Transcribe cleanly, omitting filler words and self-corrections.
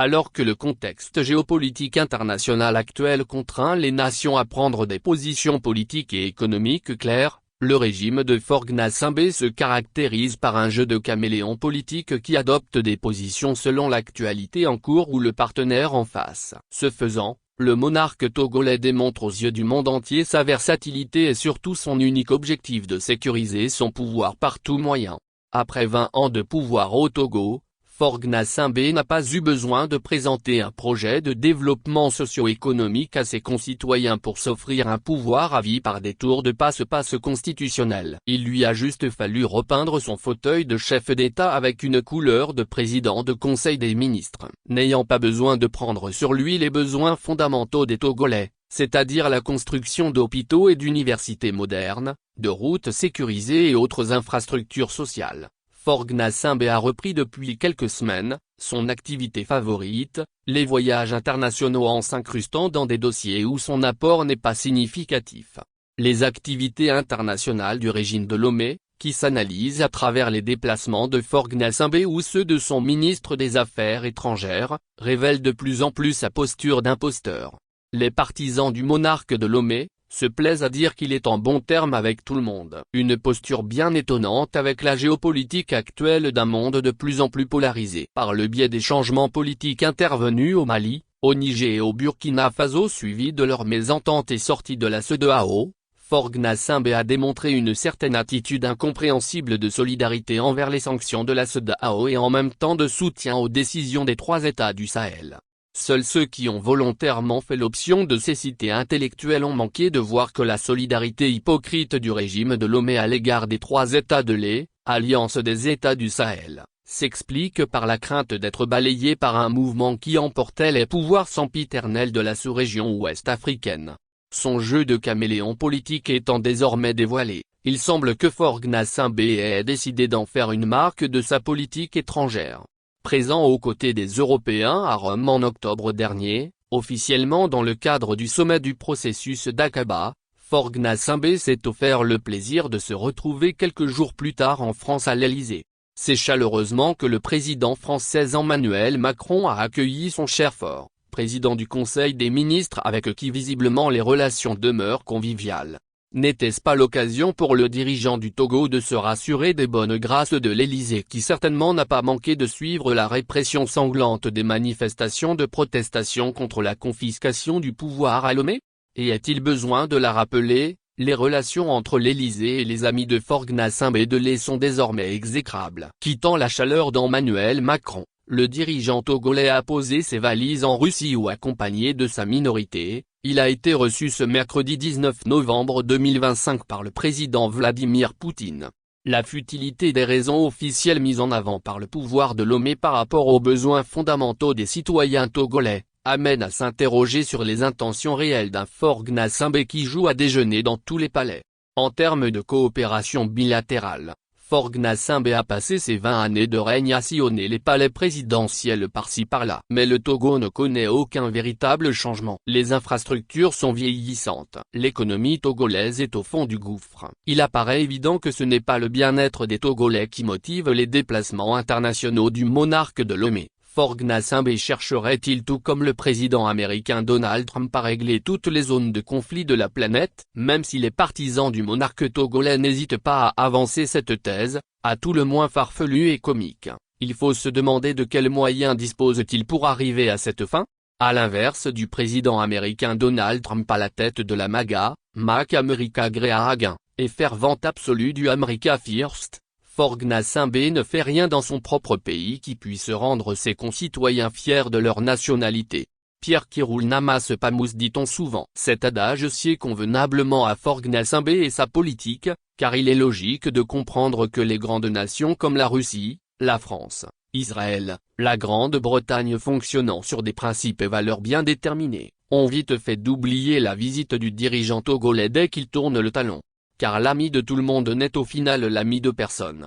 Alors que le contexte géopolitique international actuel contraint les nations à prendre des positions politiques et économiques claires, le régime de Faure Gnassingbé se caractérise par un jeu de caméléon politique qui adopte des positions selon l'actualité en cours ou le partenaire en face. Ce faisant, le monarque togolais démontre aux yeux du monde entier sa versatilité et surtout son unique objectif de sécuriser son pouvoir par tout moyen. Après 20 ans de pouvoir au Togo, Faure Gnassingbé n'a pas eu besoin de présenter un projet de développement socio-économique à ses concitoyens pour s'offrir un pouvoir à vie par des tours de passe-passe constitutionnels. Il lui a juste fallu repeindre son fauteuil de chef d'État avec une couleur de président de Conseil des ministres. N'ayant pas besoin de prendre sur lui les besoins fondamentaux des Togolais, c'est-à-dire la construction d'hôpitaux et d'universités modernes, de routes sécurisées et autres infrastructures sociales, Faure Gnassingbé a repris depuis quelques semaines son activité favorite, les voyages internationaux en s'incrustant dans des dossiers où son apport n'est pas significatif. Les activités internationales du régime de Lomé, qui s'analysent à travers les déplacements de Faure Gnassingbé ou ceux de son ministre des Affaires étrangères, révèlent de plus en plus sa posture d'imposteur. Les partisans du monarque de Lomé se plaisent à dire qu'il est en bon terme avec tout le monde. Une posture bien étonnante avec la géopolitique actuelle d'un monde de plus en plus polarisé. Par le biais des changements politiques intervenus au Mali, au Niger et au Burkina Faso suivis de leur mésentente et sortie de la CEDEAO, Faure Gnassingbé a démontré une certaine attitude incompréhensible de solidarité envers les sanctions de la CEDEAO et en même temps de soutien aux décisions des 3 États du Sahel. Seuls ceux qui ont volontairement fait l'option de cécité intellectuelle ont manqué de voir que la solidarité hypocrite du régime de Lomé à l'égard des 3 États de l'Alliance des États du Sahel, s'explique par la crainte d'être balayé par un mouvement qui emportait les pouvoirs sempiternels de la sous-région ouest africaine. Son jeu de caméléon politique étant désormais dévoilé, il semble que Faure Gnassingbé ait décidé d'en faire une marque de sa politique étrangère. Présent aux côtés des Européens à Rome en octobre dernier, officiellement dans le cadre du sommet du processus d'Aqaba, Faure Gnassingbé s'est offert le plaisir de se retrouver quelques jours plus tard en France à l'Élysée. C'est chaleureusement que le président français Emmanuel Macron a accueilli son cher Faure, président du Conseil des ministres avec qui visiblement les relations demeurent conviviales. N'était-ce pas l'occasion pour le dirigeant du Togo de se rassurer des bonnes grâces de l'Élysée qui certainement n'a pas manqué de suivre la répression sanglante des manifestations de protestation contre la confiscation du pouvoir à Lomé? Et a-t-il besoin de la rappeler, les relations entre l'Élysée et les amis de Faure Gnassingbé sont désormais exécrables. Quittant la chaleur d'Emmanuel Macron, le dirigeant togolais a posé ses valises en Russie où accompagné de sa minorité. Il a été reçu ce mercredi 19 novembre 2025 par le président Vladimir Poutine. La futilité des raisons officielles mises en avant par le pouvoir de Lomé par rapport aux besoins fondamentaux des citoyens togolais, amène à s'interroger sur les intentions réelles d'un Faure Gnassingbé qui joue à déjeuner dans tous les palais. En termes de coopération bilatérale, Faure Gnassingbé a passé ses 20 années de règne à sillonner les palais présidentiels par-ci par-là. Mais le Togo ne connaît aucun véritable changement. Les infrastructures sont vieillissantes. L'économie togolaise est au fond du gouffre. Il apparaît évident que ce n'est pas le bien-être des Togolais qui motive les déplacements internationaux du monarque de Lomé. Faure Gnassingbé chercherait-il tout comme le président américain Donald Trump à régler toutes les zones de conflit de la planète? Même si les partisans du monarque togolais n'hésitent pas à avancer cette thèse, à tout le moins farfelue et comique, il faut se demander de quels moyens dispose-t-il pour arriver à cette fin? À l'inverse du président américain Donald Trump à la tête de la MAGA, Make America Great Again, et fervent absolu du America First, Faure Gnassingbé ne fait rien dans son propre pays qui puisse rendre ses concitoyens fiers de leur nationalité. Pierre qui roule n'amasse pas mousse dit-on souvent. Cet adage sied convenablement à Faure Gnassingbé et sa politique, car il est logique de comprendre que les grandes nations comme la Russie, la France, Israël, la Grande-Bretagne fonctionnant sur des principes et valeurs bien déterminés, ont vite fait d'oublier la visite du dirigeant togolais dès qu'il tourne le talon. Car l'ami de tout le monde n'est au final l'ami de personne.